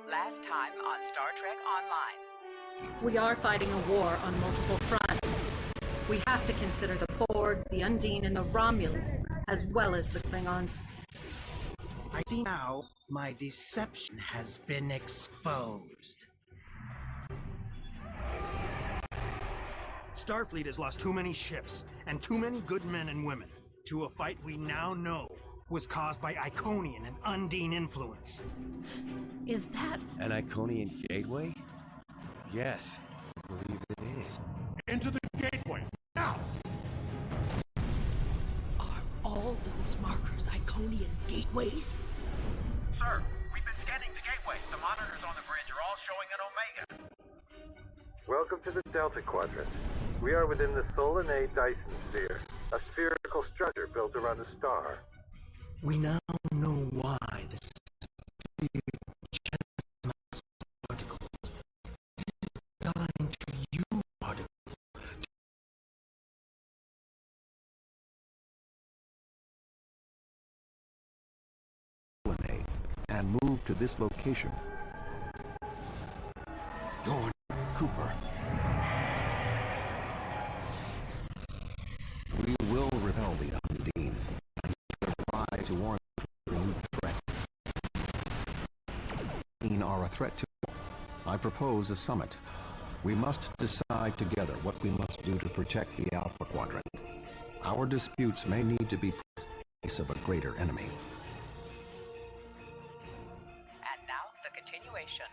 Last time on Star Trek Online. We are fighting a war on multiple fronts. We have to consider the Borg, the Undine, and the Romulans, as well as the Klingons. I see now my deception has been exposed. Starfleet has lost too many ships and too many good men and women to a fight we now know was caused by Iconian and Undine influence. Is that... an Iconian gateway? Yes, I believe it is. Into the gateway, now! Are all those markers Iconian gateways? Sir, we've been scanning the gateway. The monitors on the bridge are all showing an Omega. Welcome to the Delta Quadrant. We are within the Solanae Dyson sphere, a spherical structure built around a star. We now know why the sphere particles is designed to use particles and move to this location. Your Cooper. We will repel the Undine and try to warn the new threat. Undine are a threat to. I propose a summit. We must decide together what we must do to protect the Alpha Quadrant. Our disputes may need to be in place of a greater enemy. And now, the continuation.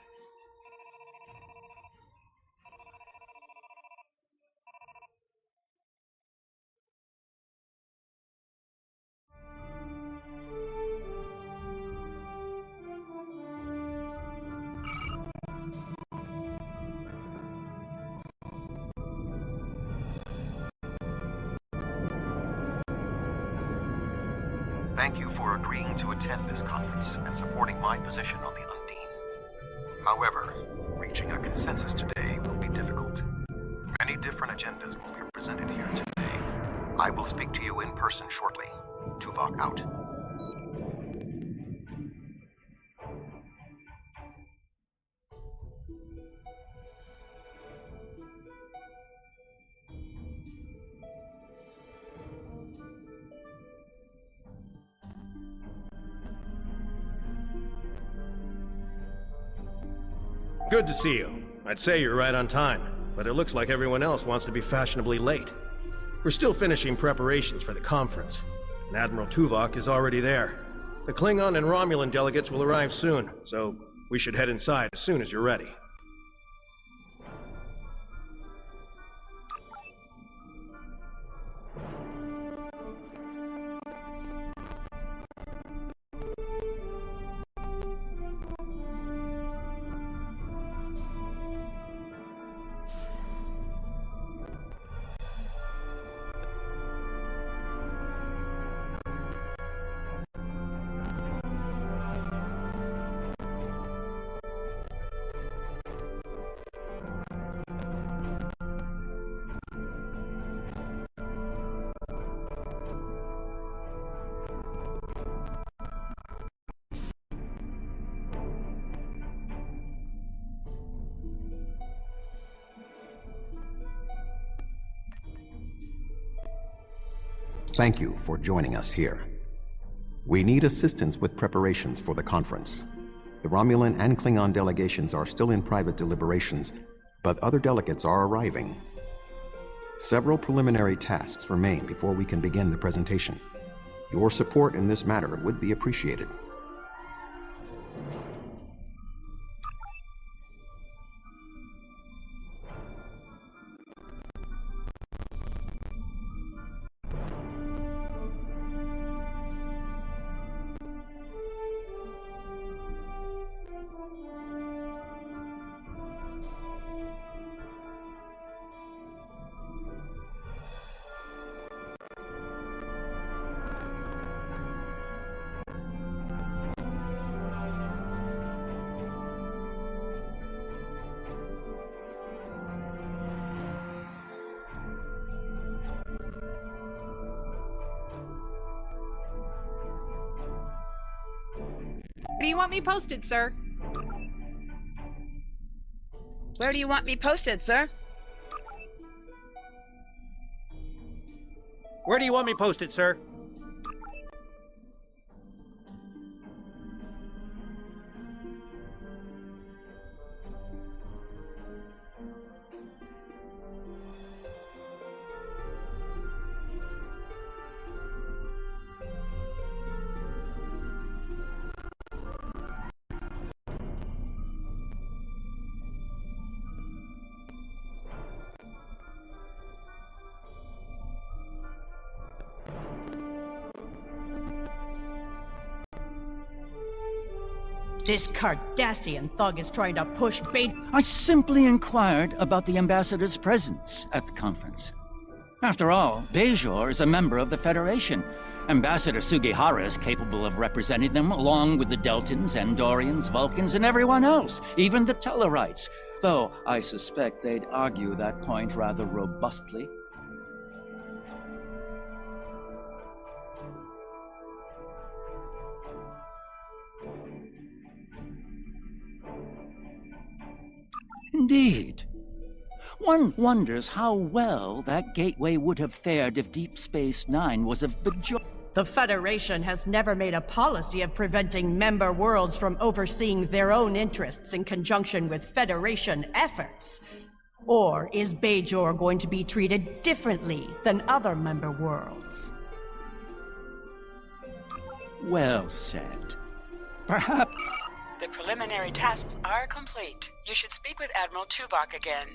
Thank you for agreeing to attend this conference and supporting my position on the Undine. However, reaching a consensus today will be difficult. Many different agendas will be presented here today. I will speak to you in person shortly. Tuvok out. Good to see you. I'd say you're right on time, but it looks like everyone else wants to be fashionably late. We're still finishing preparations for the conference, and Admiral Tuvok is already there. The Klingon and Romulan delegates will arrive soon, so we should head inside as soon as you're ready. Thank you for joining us here. We need assistance with preparations for the conference. The Romulan and Klingon delegations are still in private deliberations, but other delegates are arriving. Several preliminary tasks remain before we can begin the presentation. Your support in this matter would be appreciated. Where do you want me posted, sir? Where do you want me posted, sir? Where do you want me posted, sir? This Cardassian thug is trying to push bait. I simply inquired about the ambassador's presence at the conference. After all, Bajor is a member of the Federation. Ambassador Sugihara is capable of representing them along with the Deltans, Andorians, Vulcans, and everyone else, even the Tellarites. Though I suspect they'd argue that point rather robustly. Indeed. One wonders how well that gateway would have fared if Deep Space Nine was of Bajor. The Federation has never made a policy of preventing member worlds from overseeing their own interests in conjunction with Federation efforts. Or is Bajor going to be treated differently than other member worlds? Well said. Perhaps... The preliminary tasks are complete. You should speak with Admiral Tuvok again.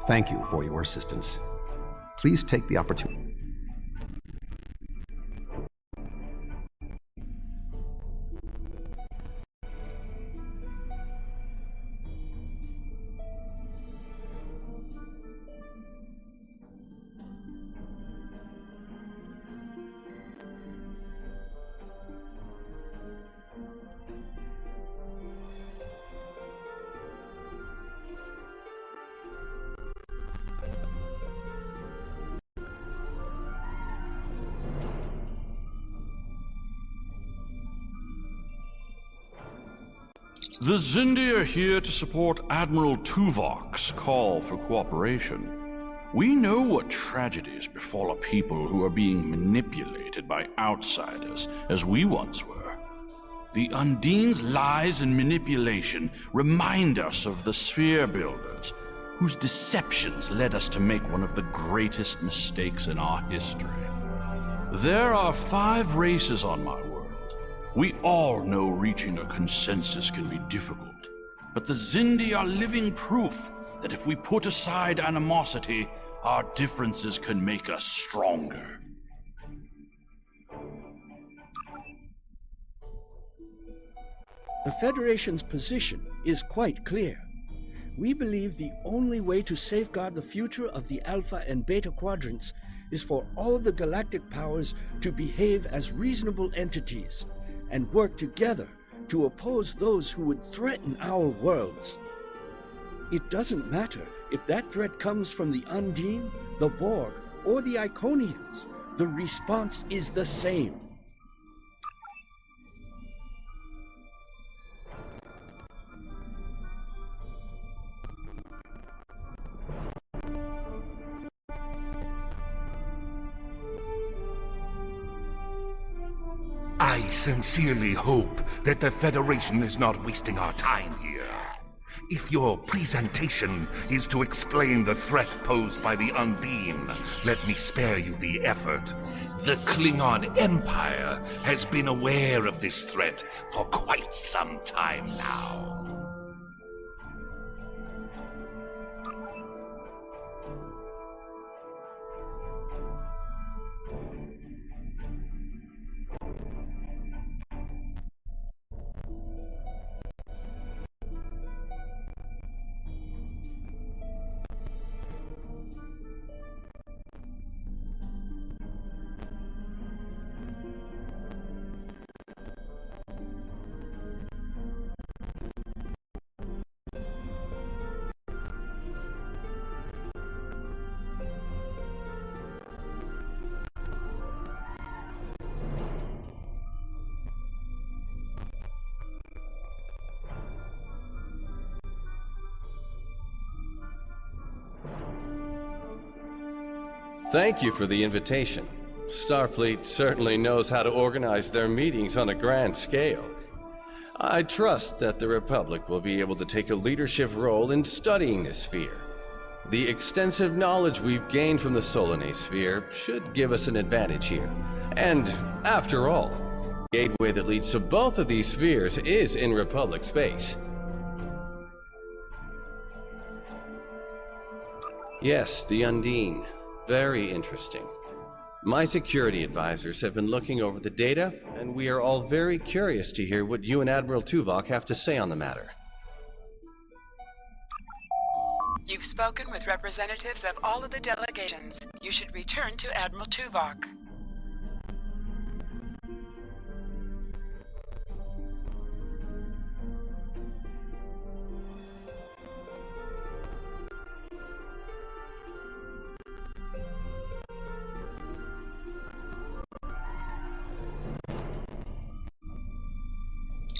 Thank you for your assistance. Please take the opportunity. The Xindi are here to support Admiral Tuvok's call for cooperation. We know what tragedies befall a people who are being manipulated by outsiders, as we once were. The Undine's lies and manipulation remind us of the Sphere Builders, whose deceptions led us to make one of the greatest mistakes in our history. There are 5 races on my world. We all know reaching a consensus can be difficult, but the Xindi are living proof that if we put aside animosity, our differences can make us stronger. The Federation's position is quite clear. We believe the only way to safeguard the future of the Alpha and Beta quadrants is for all the galactic powers to behave as reasonable entities and work together to oppose those who would threaten our worlds. It doesn't matter if that threat comes from the Undine, the Borg, or the Iconians. The response is the same. I sincerely hope that the Federation is not wasting our time here. If your presentation is to explain the threat posed by the Undine, let me spare you the effort. The Klingon Empire has been aware of this threat for quite some time now. Thank you for the invitation. Starfleet certainly knows how to organize their meetings on a grand scale. I trust that the Republic will be able to take a leadership role in studying this sphere. The extensive knowledge we've gained from the Solanae sphere should give us an advantage here. And, after all, the gateway that leads to both of these spheres is in Republic space. Yes, the Undine. Very interesting. My security advisors have been looking over the data, and we are all very curious to hear what you and Admiral Tuvok have to say on the matter. You've spoken with representatives of all of the delegations. You should return to Admiral Tuvok.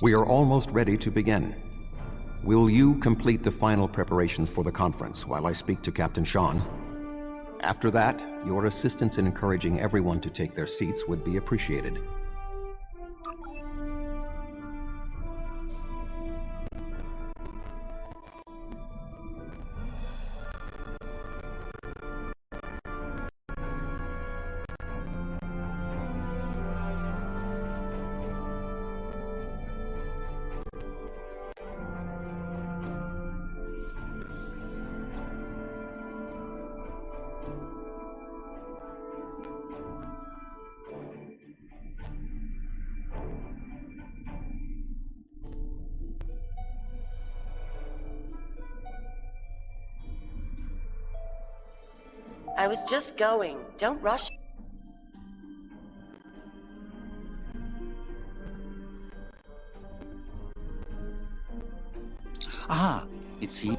We are almost ready to begin. Will you complete the final preparations for the conference while I speak to Captain Sean? After that, your assistance in encouraging everyone to take their seats would be appreciated. I was just going. Don't rush. Ah, it's he.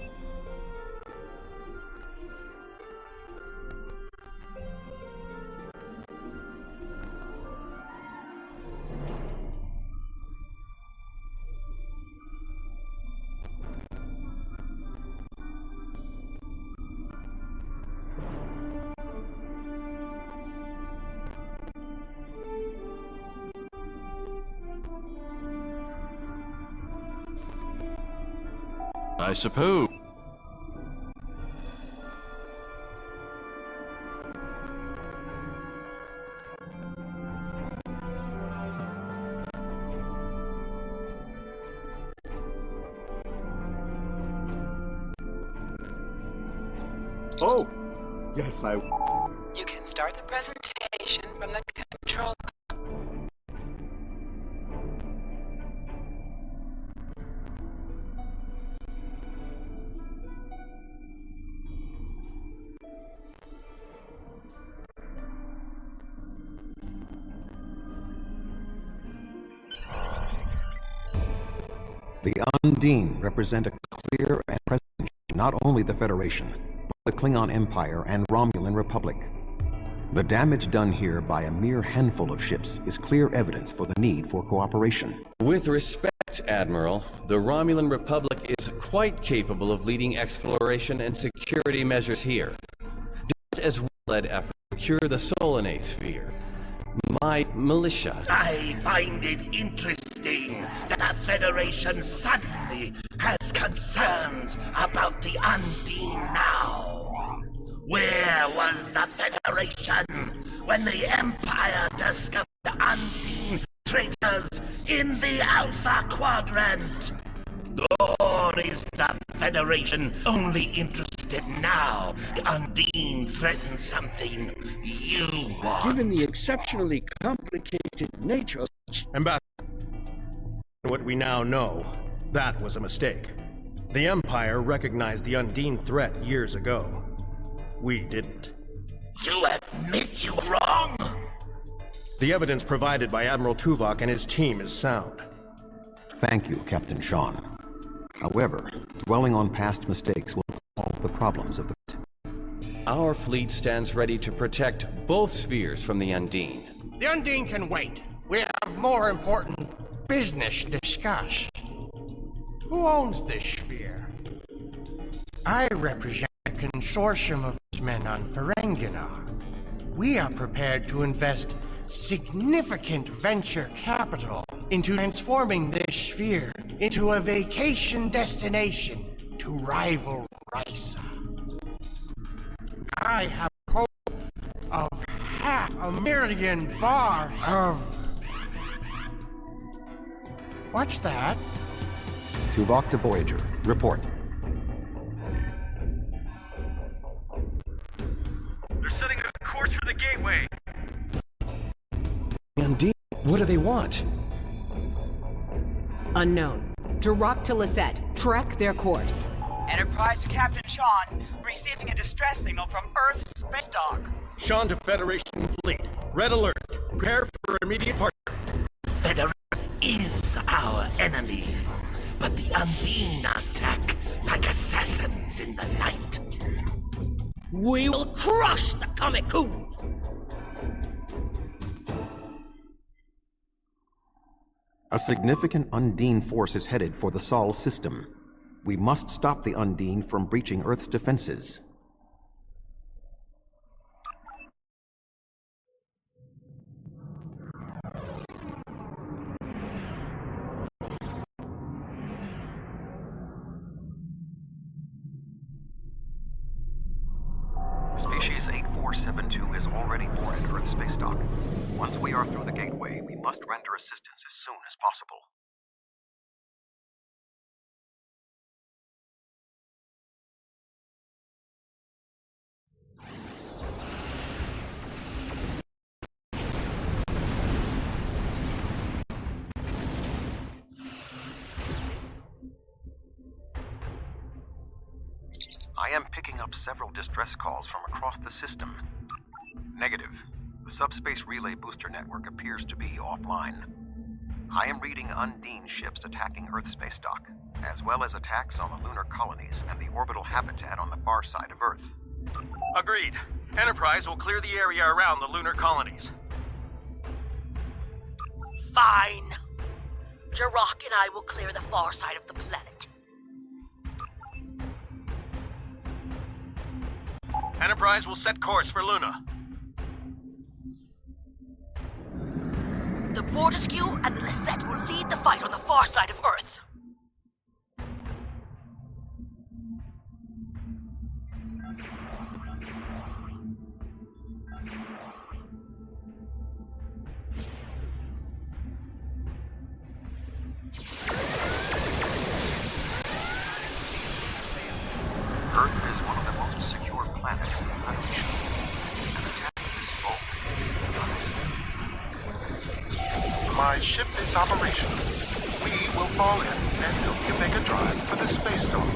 I suppose. Oh, yes, I... You can start the presentation from the control. The Undine represent a clear and present not only the Federation, but the Klingon Empire and Romulan Republic. The damage done here by a mere handful of ships is clear evidence for the need for cooperation. With respect, Admiral, the Romulan Republic is quite capable of leading exploration and security measures here, just as well as secure the Solanae sphere. My militia... I find it interesting that the Federation suddenly has concerns about the Undine now. Where was the Federation when the Empire discovered the Undine traitors in the Alpha Quadrant? Or is the Federation only interested now the Undine threatens something you want? Given the exceptionally complicated nature of... Ambassador, what we now know, that was a mistake. The Empire recognized the Undine threat years ago. We didn't. You admit you were wrong? The evidence provided by Admiral Tuvok and his team is sound. Thank you, Captain Sean. However, dwelling on past mistakes will solve the problems of the... Our fleet stands ready to protect both spheres from the Undine. The Undine can wait. We have more important business to discuss. Who owns this sphere? I represent a consortium of men on Ferenginar. we are prepared to invest significant venture capital into transforming this sphere into a vacation destination to rival Risa. I have hope of 500,000 bars of... What's that? Tuvok to Voyager. Report. They're setting a course for the gateway. Undine, what do they want? Unknown. Drop to Lisette. Track their course. Enterprise to Captain Sean, receiving a distress signal from Earth's space dock. Sean to Federation Fleet. Red alert. Prepare for immediate departure. Federation is our enemy, but the Undine attack like assassins in the night. We will crush the Comic-Con! A significant Undine force is headed for the Sol system. We must stop the Undine from breaching Earth's defenses. Species 8472 is already boarded Earth space dock. Once we are through the gateway, we must render assistance as soon as possible. I am picking up several distress calls from across the system. Negative. The subspace relay booster network appears to be offline. I am reading Undine ships attacking Earth space dock, as well as attacks on the lunar colonies and the orbital habitat on the far side of Earth. Agreed. Enterprise will clear the area around the lunar colonies. Fine. Jirok and I will clear the far side of the planet. Enterprise will set course for Luna. The Borderskew and the Lisette will lead the fight on the far side of Earth. Earth is one of the most secure planets in the Federation. An attack this bold is My ship is operational. We will fall in and help you make a drive for the space dock.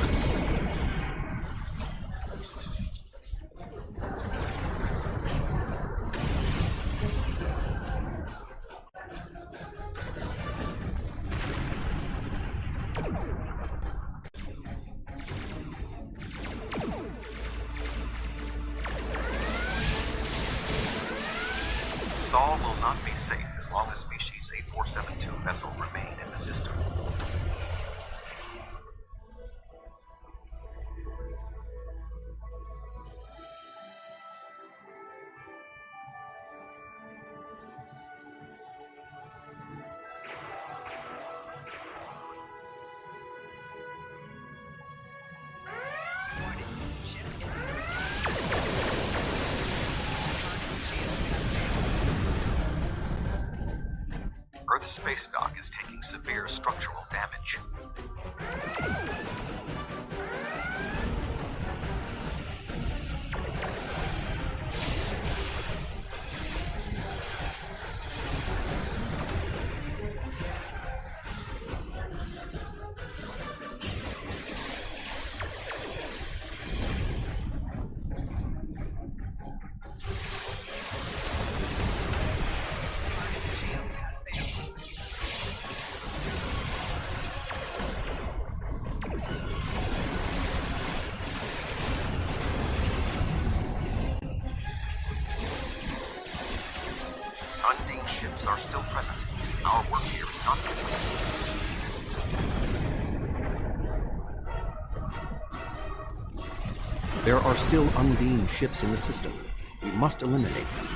Sol will not be safe as long as Species 8472 vessels remain in the system. Earth's space dock is taking severe structural damage. Undine ships are still present. Our work here is not complete. There are still Undine ships in the system. We must eliminate them.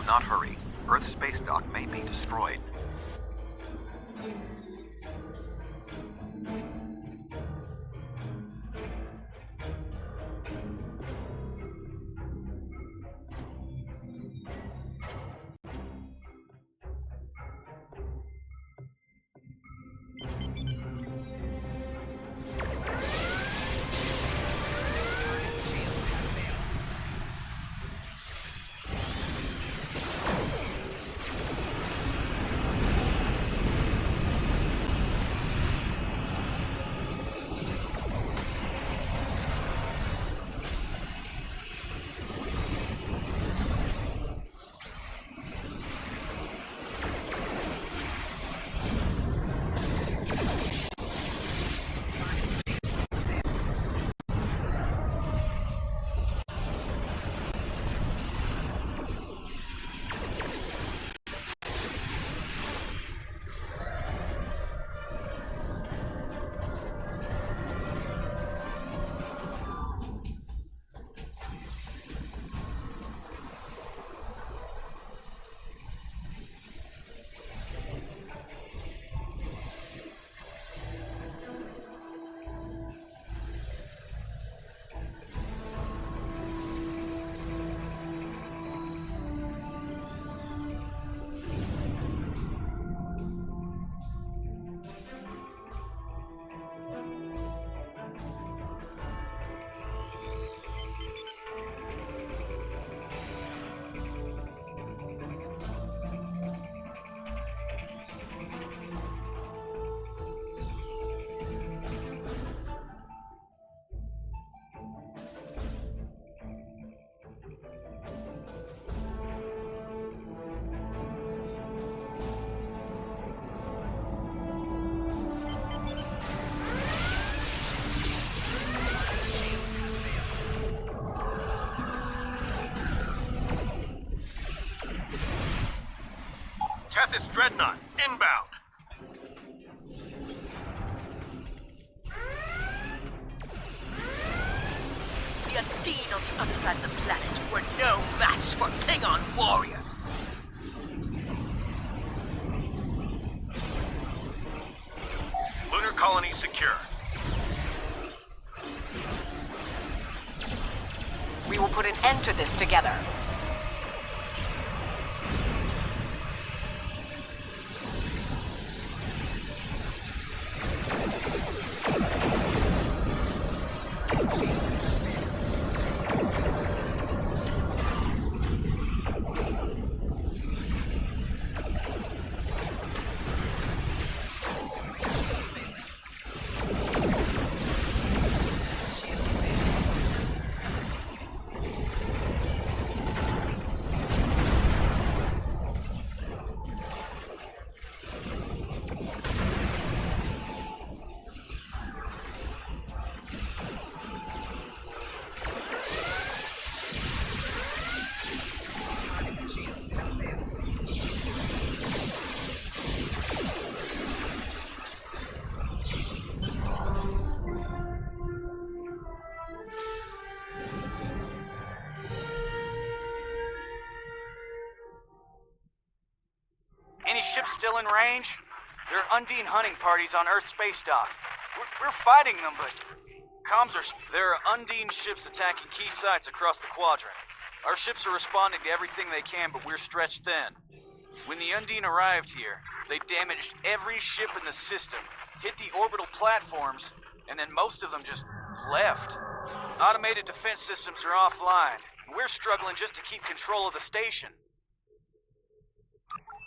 Not hurry. Earth's space dock may be destroyed. Tethys Dreadnought, inbound. The Undine on the other side of the planet were no match for Klingon warriors. Lunar colony secure. We will put an end to this together. Any ships still in range? There are Undine hunting parties on Earth's space dock. We're fighting them, but comms are... There are Undine ships attacking key sites across the quadrant. Our ships are responding to everything they can, but we're stretched thin. When the Undine arrived here, they damaged every ship in the system, hit the orbital platforms, and then most of them just left. Automated defense systems are offline. We're struggling just to keep control of the station.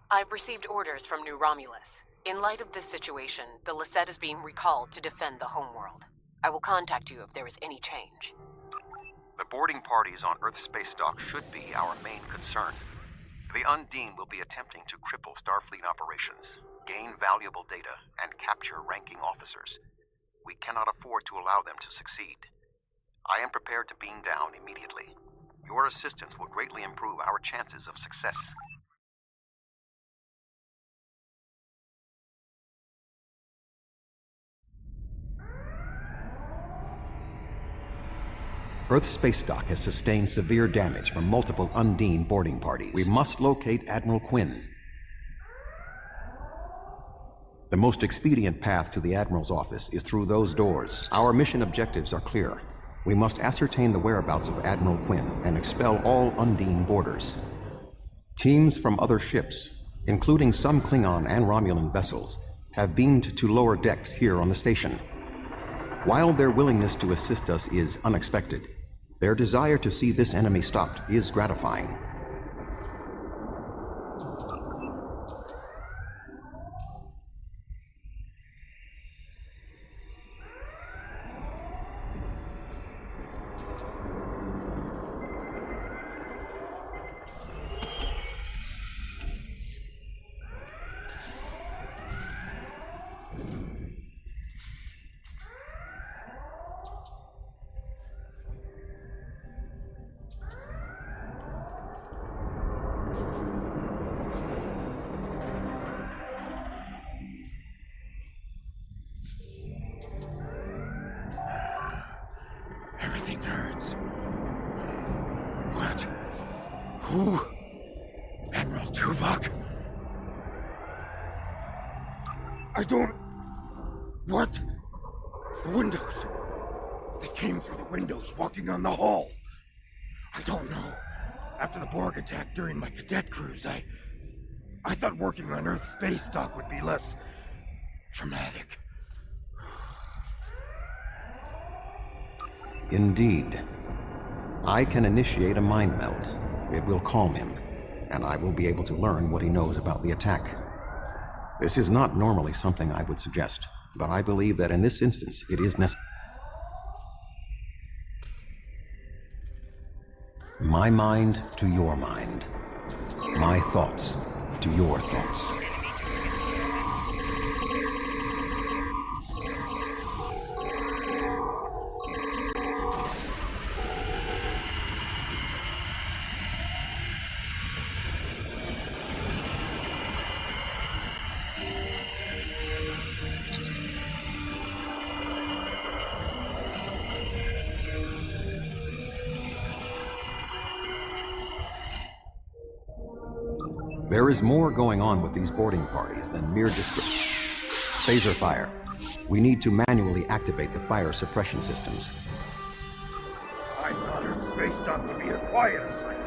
I've received orders from New Romulus. In light of this situation, the Lisette is being recalled to defend the homeworld. I will contact you if there is any change. The boarding parties on Earth's space dock should be our main concern. The Undine will be attempting to cripple Starfleet operations, gain valuable data, and capture ranking officers. We cannot afford to allow them to succeed. I am prepared to beam down immediately. Your assistance will greatly improve our chances of success. Earth's space dock has sustained severe damage from multiple Undine boarding parties. We must locate Admiral Quinn. The most expedient path to the Admiral's office is through those doors. Our mission objectives are clear. We must ascertain the whereabouts of Admiral Quinn and expel all Undine boarders. Teams from other ships, including some Klingon and Romulan vessels, have beamed to lower decks here on the station. While their willingness to assist us is unexpected, their desire to see this enemy stopped is gratifying. Everything hurts. What? Who? Admiral Tuvok? I don't... What? The windows. They came through the windows, walking on the hull. I don't know. After the Borg attack during my cadet cruise, I thought working on Earth's space dock would be less... traumatic. Indeed. I can initiate a mind meld. It will calm him, and I will be able to learn what he knows about the attack. This is not normally something I would suggest, but I believe that in this instance it is necessary. My mind to your mind. My thoughts to your thoughts. There is more going on with these boarding parties than mere phaser fire. We need to manually activate the fire suppression systems. I thought Earth's space dock would be a quiet assignment.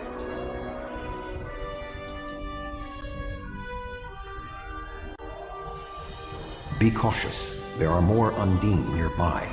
Be cautious. There are more Undine nearby.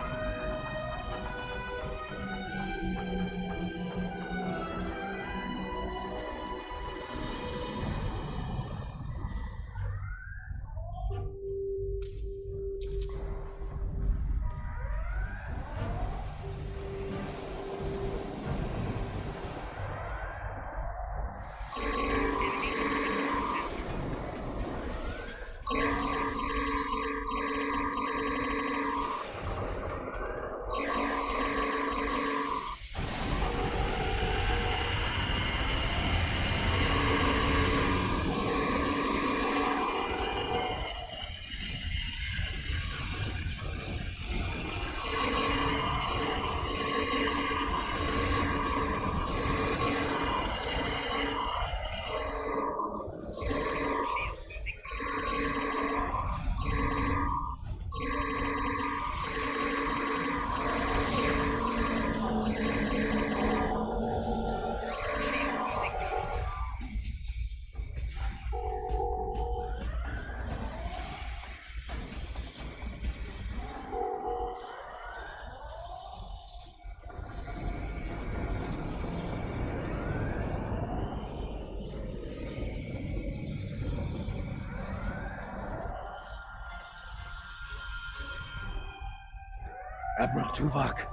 Admiral Tuvok,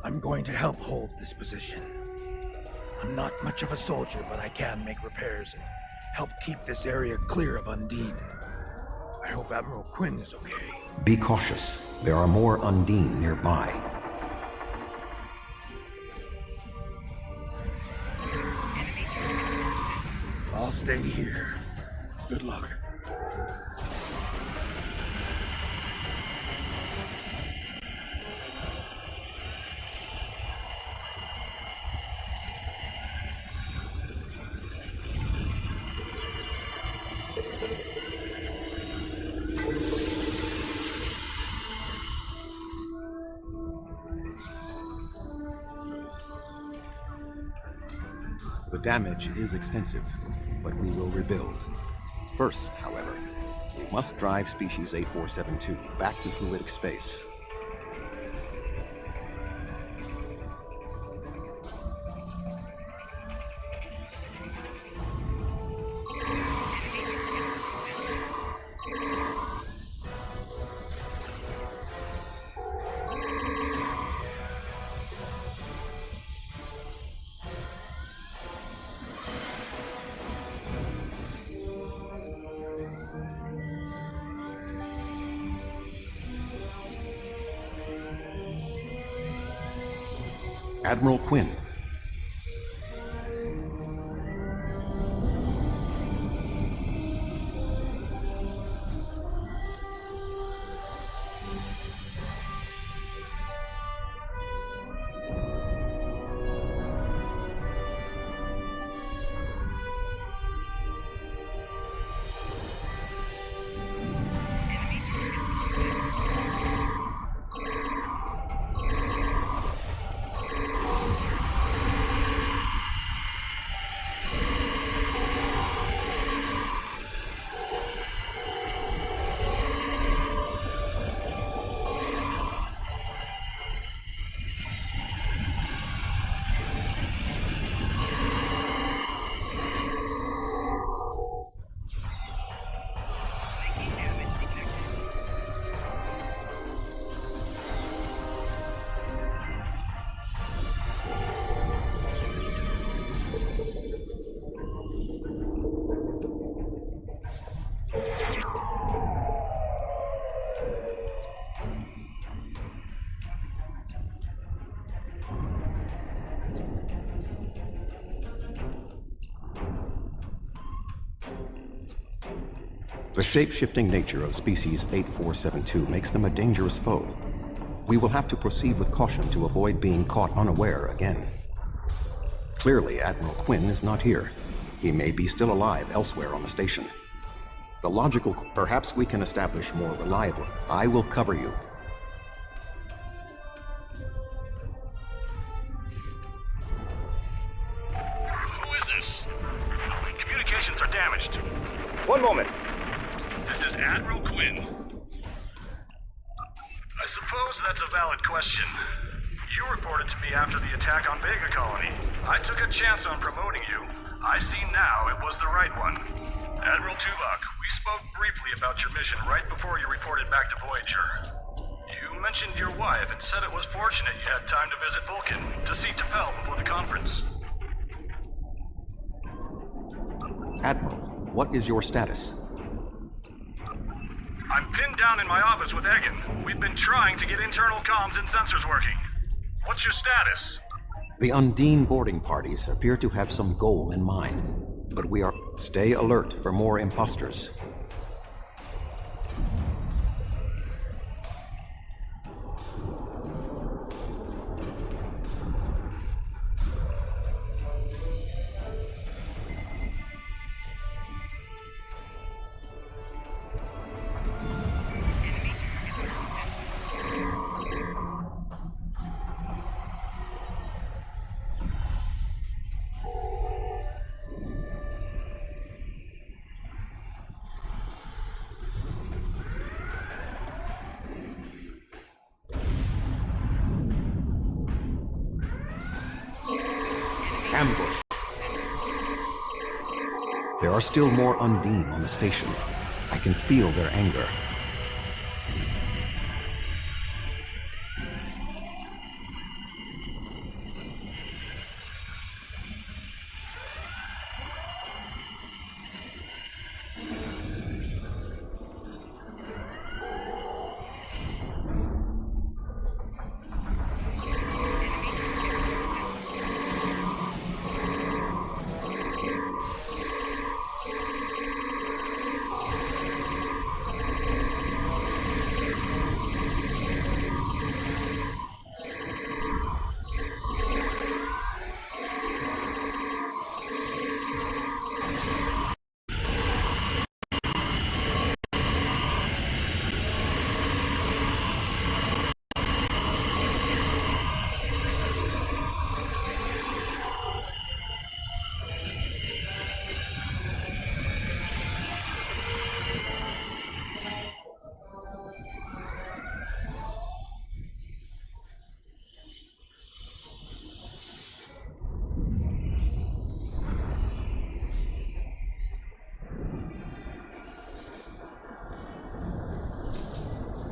I'm going to help hold this position. I'm not much of a soldier, but I can make repairs and help keep this area clear of Undine. I hope Admiral Quinn is okay. Be cautious. There are more Undine nearby. I'll stay here. Good luck. The damage is extensive, but we will rebuild. First, however, we must drive species 8472 back to fluidic space. Admiral Quinn. The shape-shifting nature of species 8472 makes them a dangerous foe. We will have to proceed with caution to avoid being caught unaware again. Clearly, Admiral Quinn is not here. He may be still alive elsewhere on the station. The logical... Perhaps we can establish more reliable... I will cover you. Who is this? Communications are damaged. One moment. This is Admiral Quinn. I suppose that's a valid question. You reported to me after the attack on Vega Colony. I took a chance on promoting you. I see now it was the right one. Admiral Tuvok, we spoke briefly about your mission right before you reported back to Voyager. You mentioned your wife and said it was fortunate you had time to visit Vulcan to see T'Pel before the conference. Admiral, what is your status? I'm pinned down in my office with Egan. We've been trying to get internal comms and sensors working. What's your status? The Undine boarding parties appear to have some goal in mind, but we are... Stay alert for more imposters. Ambush. There are still more Undine on the station. I can feel their anger.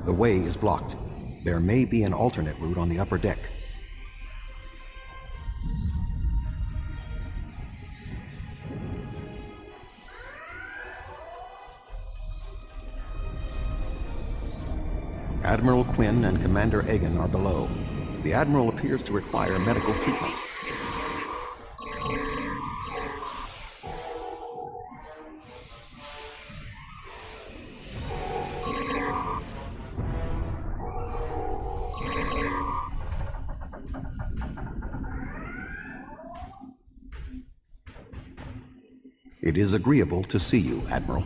The way is blocked. There may be an alternate route on the upper deck. Admiral Quinn and Commander Egan are below. The Admiral appears to require medical treatment. It is agreeable to see you, Admiral.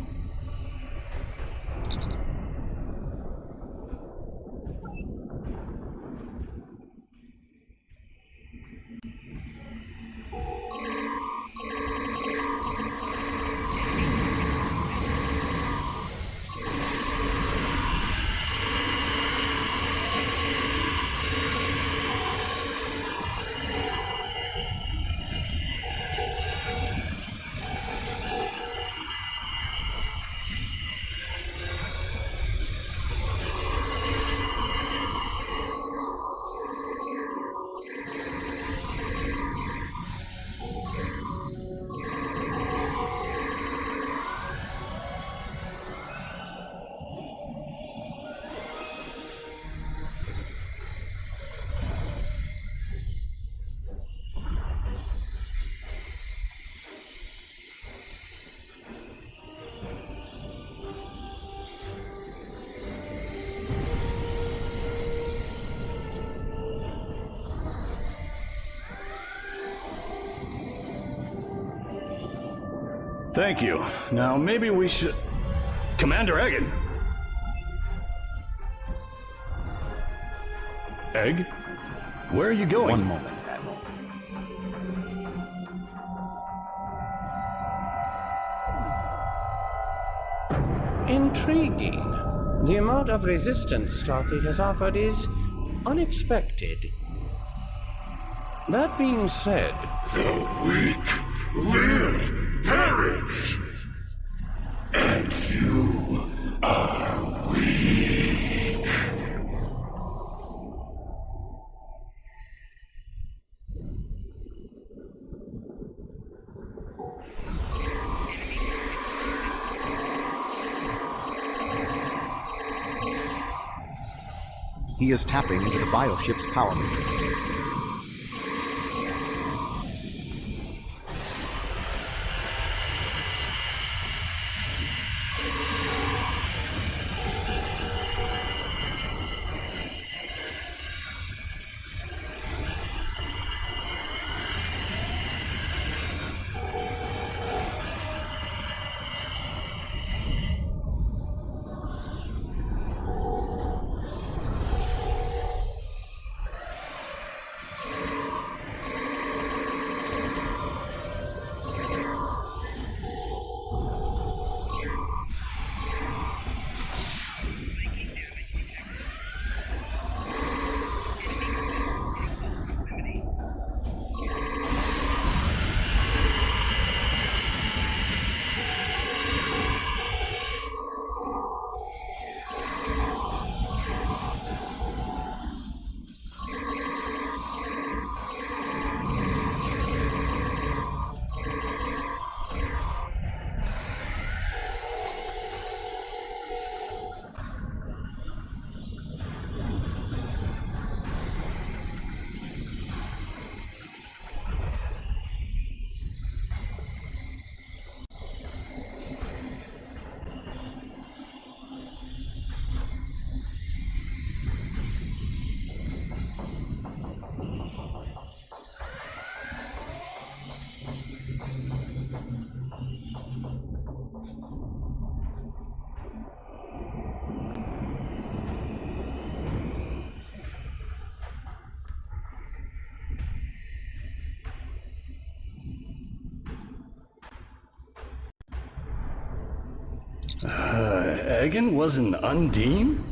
Thank you. Now, maybe we should... Commander Egan! Egg? Where are you going? One moment, Admiral. Intriguing. The amount of resistance Starfleet has offered is unexpected. That being said... The weak will perish! And you are weak. He is tapping into the bioship's power matrix. Egan was an Undine?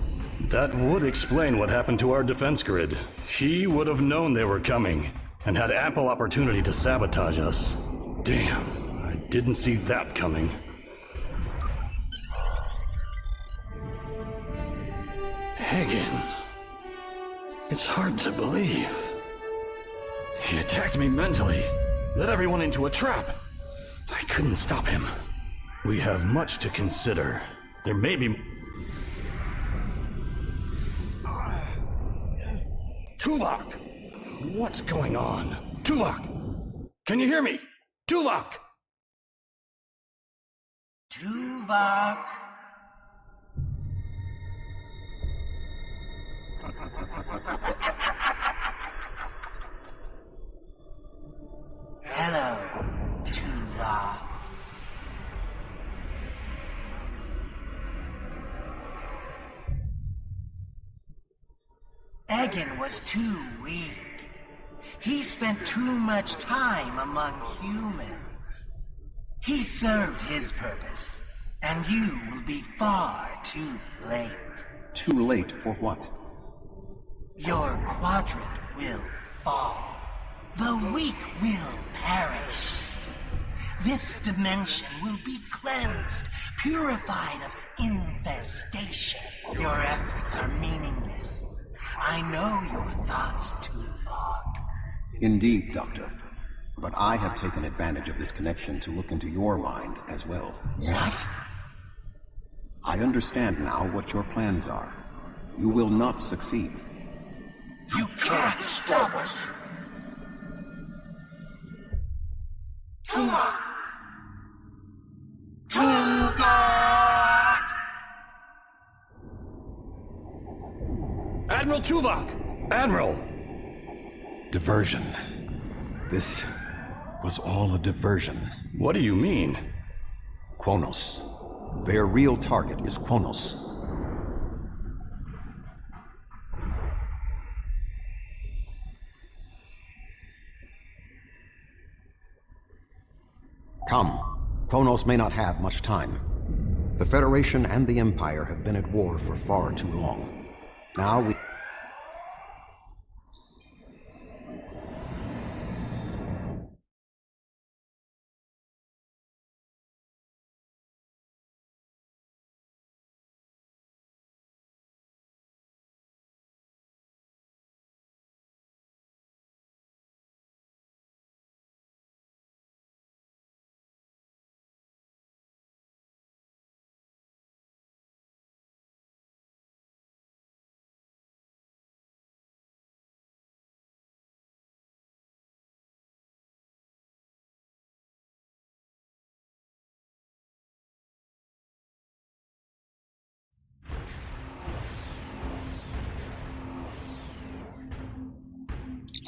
That would explain what happened to our defense grid. He would have known they were coming, and had ample opportunity to sabotage us. Damn, I didn't see that coming. Hagen. It's hard to believe. He attacked me mentally, led everyone into a trap. I couldn't stop him. We have much to consider. There may be... Tuvok! What's going on? Tuvok! Can you hear me? Tuvok! Tuvok! Hello, Tuvok. Egan was too weak. He spent too much time among humans. He served his purpose, and you will be far too late. Too late for what? Your quadrant will fall. The weak will perish. This dimension will be cleansed, purified of infestation. Your efforts are meaningless. I know your thoughts, Tuvok. Indeed, Doctor. But I have taken advantage of this connection to look into your mind as well. What? I understand now what your plans are. You will not succeed. You can't stop us. Tuvok! Tuvok! Admiral Tuvok! Admiral! Diversion. This was all a diversion. What do you mean? Kronos. Their real target is Kronos. Come. Kronos may not have much time. The Federation and the Empire have been at war for far too long. Now we...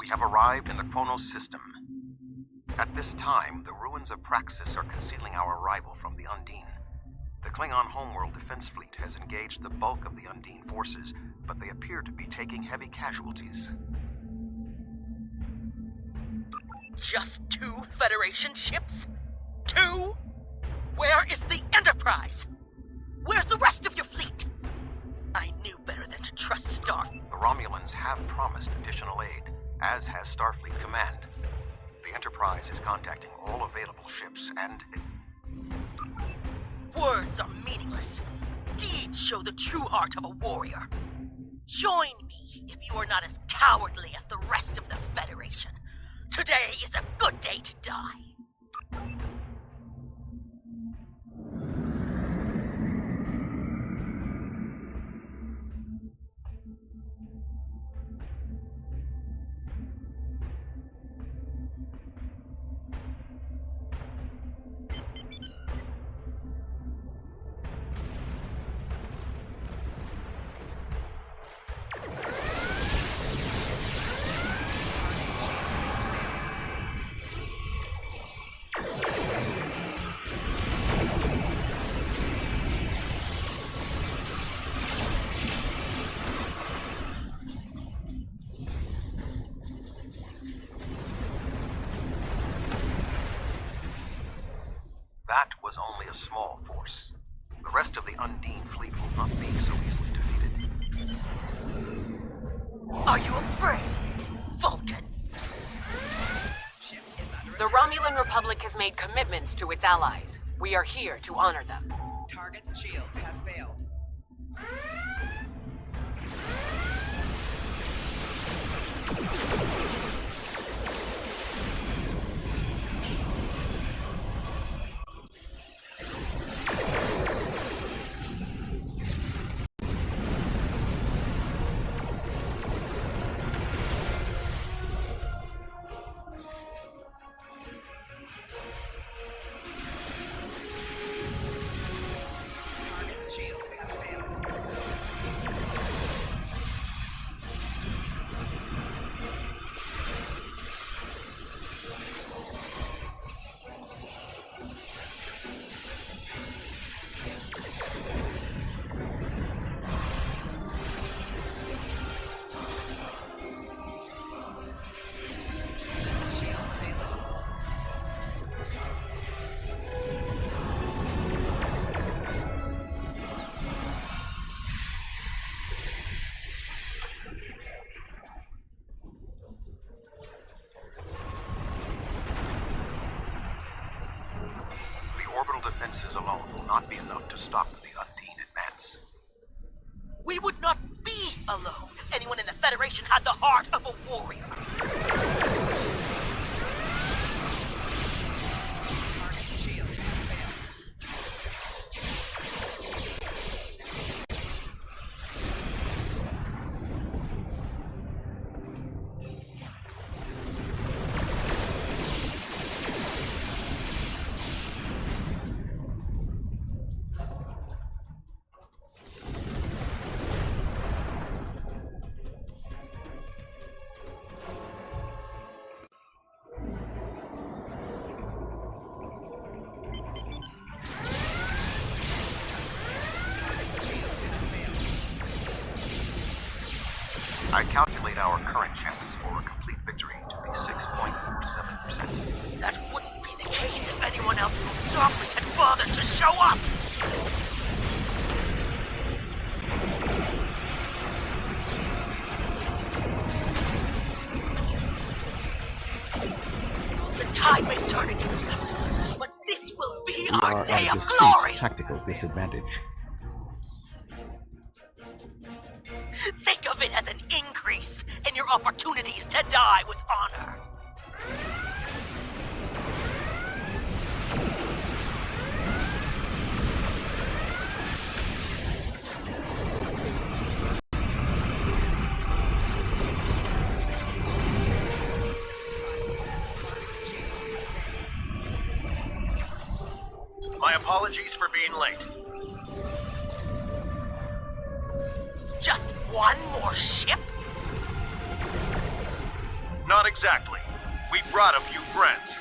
have arrived in the Kronos system. At this time, the ruins of Praxis are concealing our arrival from the Undine. The Klingon homeworld defense fleet has engaged the bulk of the Undine forces, but they appear to be taking heavy casualties. Just 2 Federation ships? 2? Where is the Enterprise? Where's the rest of your fleet? I knew better than to trust Starfleet. The Romulans have promised additional aid, as has Starfleet Command. The Enterprise is contacting all available ships and... Words are meaningless. Deeds show the true heart of a warrior. Join me if you are not as cowardly as the rest of the Federation. Today is a good day to die. That was only a small force. The rest of the Undine fleet will not be so easily defeated. Are you afraid, Vulcan? The Romulan Republic has made commitments to its allies. We are here to honor them. Target's shields have failed. Orbital defenses alone will not be enough to stop the Undine advance. We would not be alone if anyone in the Federation had the heart of a warrior. I calculate our current chances for a complete victory to be 6.47%. That wouldn't be the case if anyone else from Starfleet had bothered to show up! The tide may turn against us, but this will be our day of glory! Tactical disadvantage. Think of it as an increase in your opportunities to die with honor. My apologies for being late. Just one more ship? Not exactly. We brought a few friends.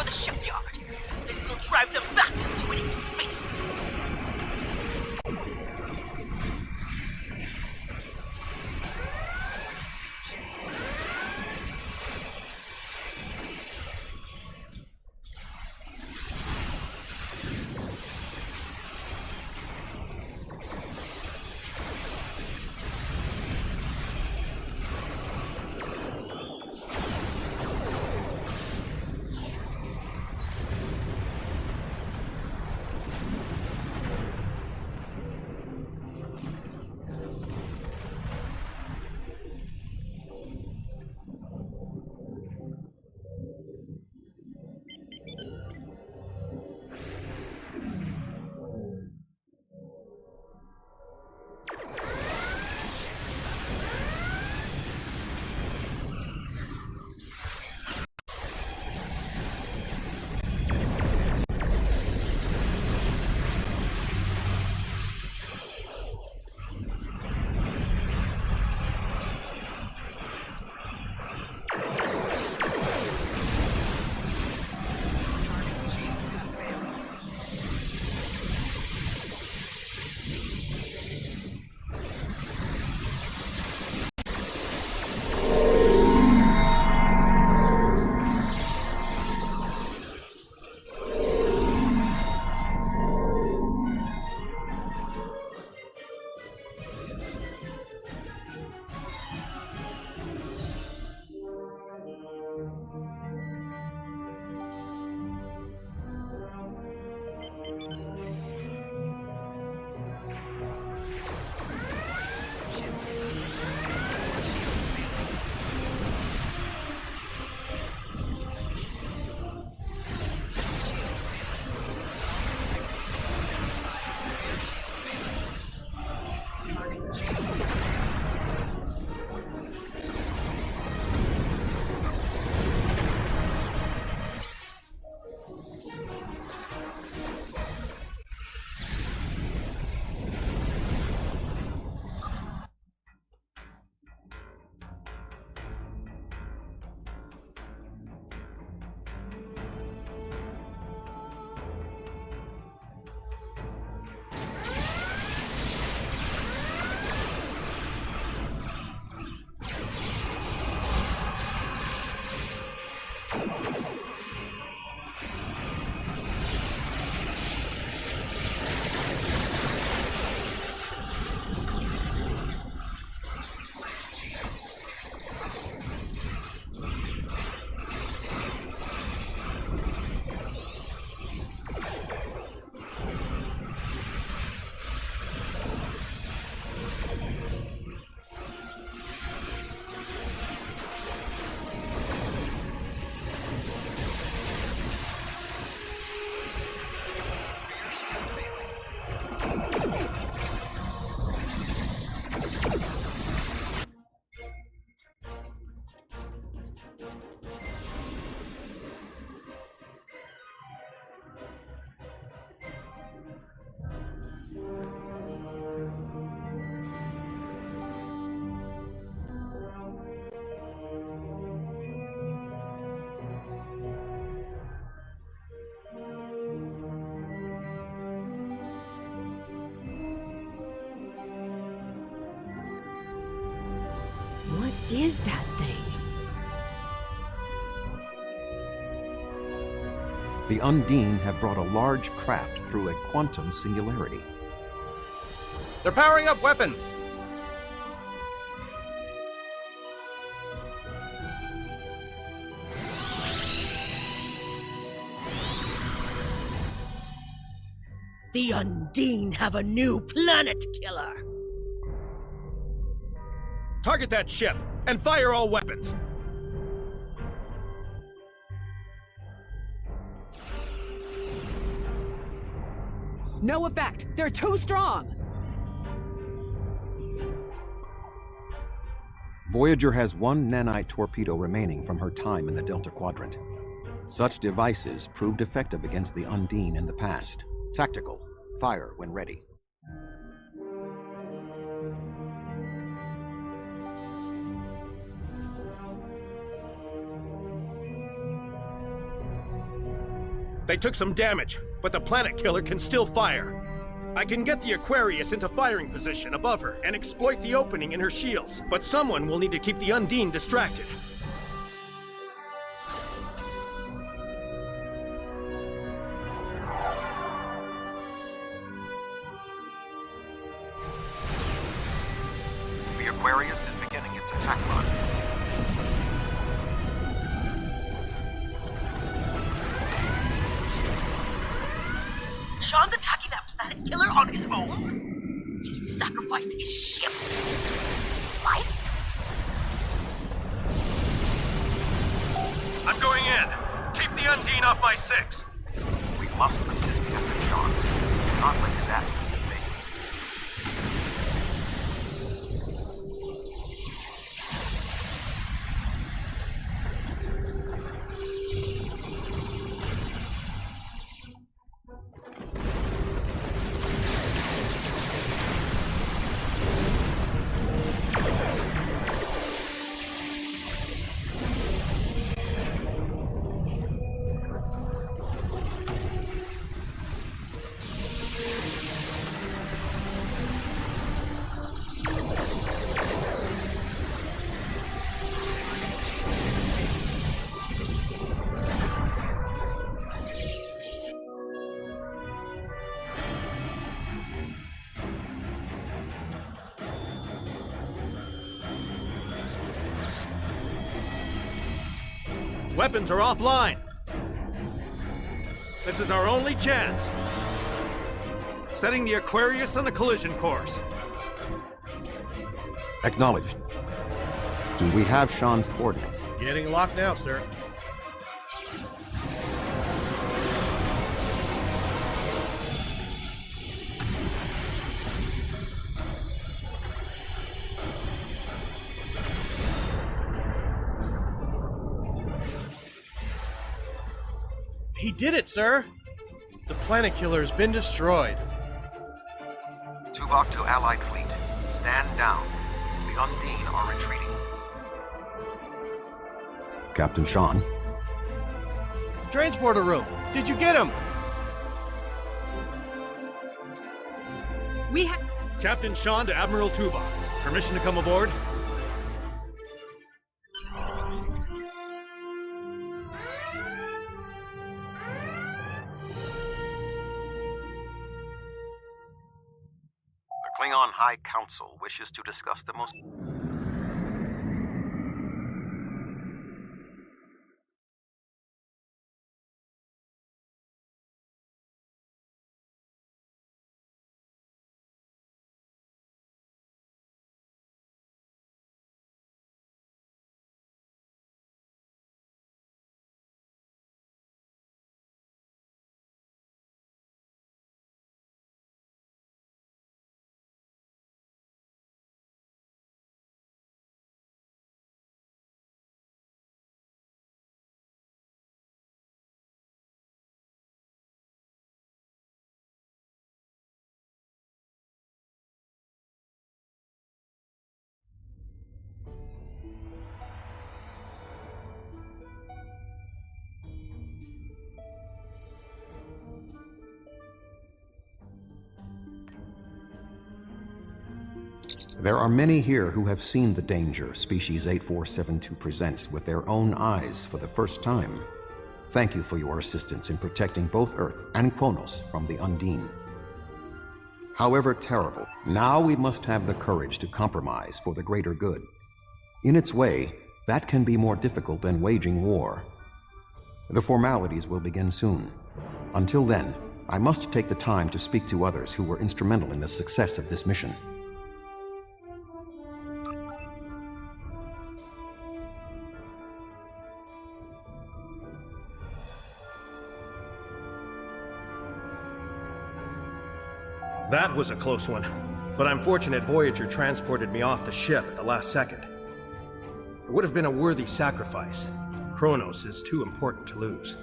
The shipyard. Then we'll drive them back to fluidic space. is that thing? The Undine have brought a large craft through a quantum singularity. They're powering up weapons! The Undine have a new planet killer! Target that ship, and fire all weapons! No effect! They're too strong! Voyager has one nanite torpedo remaining from her time in the Delta Quadrant. Such devices proved effective against the Undine in the past. Tactical. Fire when ready. They took some damage, but the planet killer can still fire. I can get the Aquarius into firing position above her and exploit the opening in her shields, but someone will need to keep the Undine distracted. The Aquarius is beginning its attack run. Sean's attacking that planet killer on his own? He'd sacrifice his ship, his life? I'm going in. Keep the Undine off my 6. We must assist Captain Sean. Do not let his attitude be made. Weapons are offline. This is our only chance. Setting the Aquarius on a collision course. Acknowledged. Do we have Sean's coordinates? Getting locked now, sir. He did it, sir! The planet killer has been destroyed. Tuvok to Allied fleet. Stand down. The Undine are retreating. Captain Sean. Transporter room. Did you get him? We have... Captain Sean to Admiral Tuvok. Permission to come aboard? The Klingon High Council wishes to discuss the most There are many here who have seen the danger Species 8472 presents with their own eyes for the first time. Thank you for your assistance in protecting both Earth and Kronos from the Undine. However terrible, now we must have the courage to compromise for the greater good. In its way, that can be more difficult than waging war. The formalities will begin soon. Until then, I must take the time to speak to others who were instrumental in the success of this mission. That was a close one, but I'm fortunate Voyager transported me off the ship at the last second. It would have been a worthy sacrifice. Kronos is too important to lose.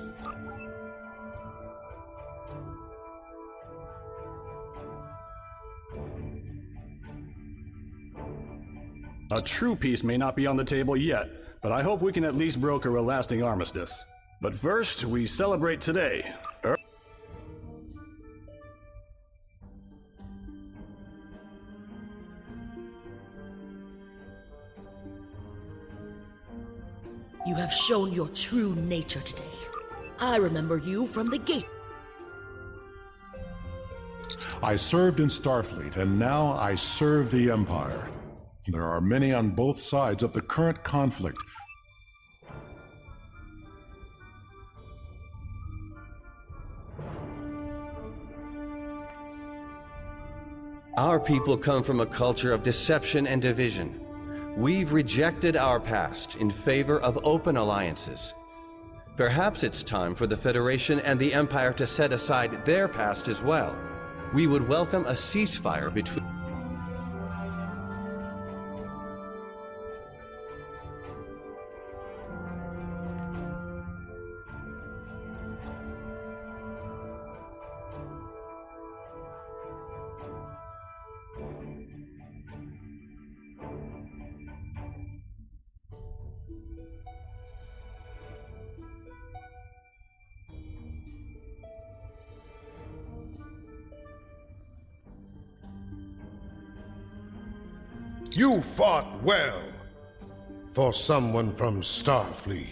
A true peace may not be on the table yet, but I hope we can at least broker a lasting armistice. But first, we celebrate today. You have shown your true nature today. I remember you from the gate. I served in Starfleet, and now I serve the Empire. There are many on both sides of the current conflict. Our people come from a culture of deception and division. We've rejected our past in favor of open alliances. Perhaps it's time for the Federation and the Empire to set aside their past as well. We would welcome a ceasefire between... You fought well for someone from Starfleet.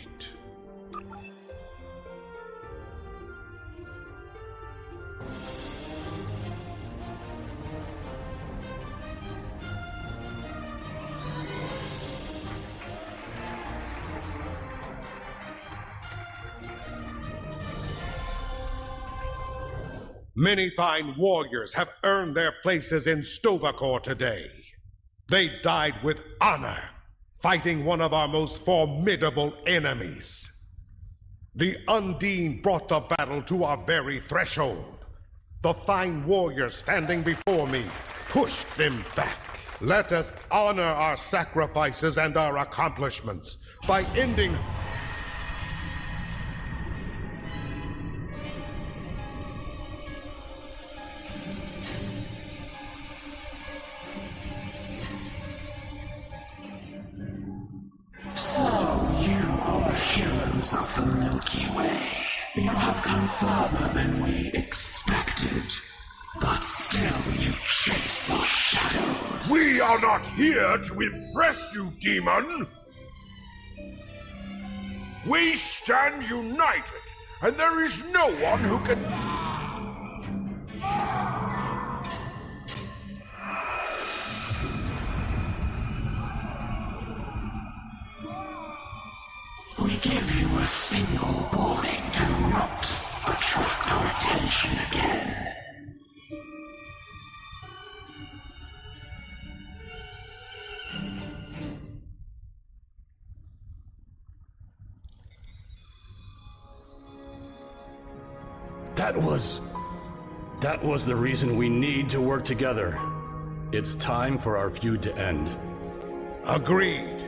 Many fine warriors have earned their places in Stovacor today. They died with honor, fighting one of our most formidable enemies. The Undine brought the battle to our very threshold. The fine warriors standing before me pushed them back. Let us honor our sacrifices and our accomplishments by ending... So, you are humans of the Milky Way. You have come further than we expected. But still you chase our shadows. We are not here to impress you, demon! We stand united, and there is no one who can... We give you a single warning to not attract our attention again. That was the reason we need to work together. It's time for our feud to end. Agreed.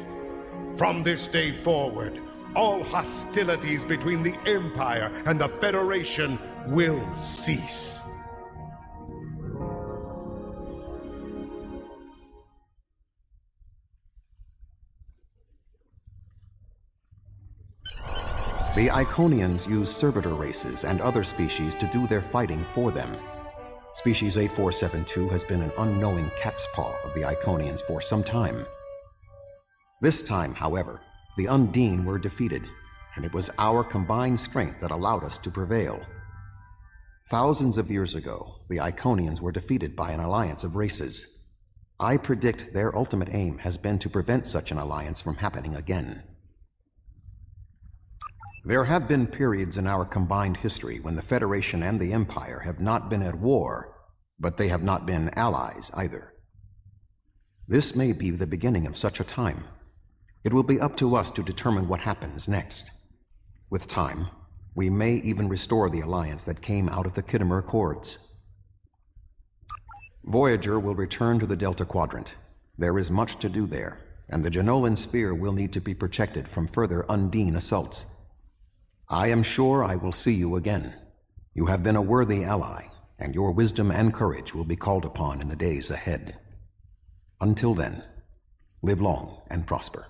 From this day forward, all hostilities between the Empire and the Federation will cease. The Iconians use servitor races and other species to do their fighting for them. Species 8472 has been an unknowing cat's paw of the Iconians for some time. This time, however, the Undine were defeated, and it was our combined strength that allowed us to prevail. Thousands of years ago, the Iconians were defeated by an alliance of races. I predict their ultimate aim has been to prevent such an alliance from happening again. There have been periods in our combined history when the Federation and the Empire have not been at war, but they have not been allies either. This may be the beginning of such a time. It will be up to us to determine what happens next. With time, we may even restore the alliance that came out of the Kittimer Accords. Voyager will return to the Delta Quadrant. There is much to do there, and the Jenolan Sphere will need to be protected from further Undine assaults. I am sure I will see you again. You have been a worthy ally, and your wisdom and courage will be called upon in the days ahead. Until then, live long and prosper.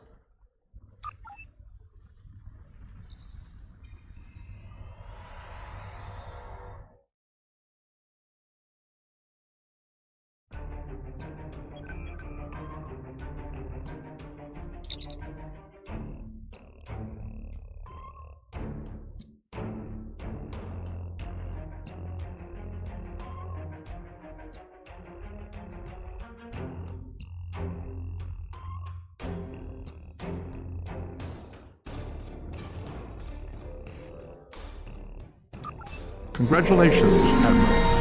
Congratulations, Admiral.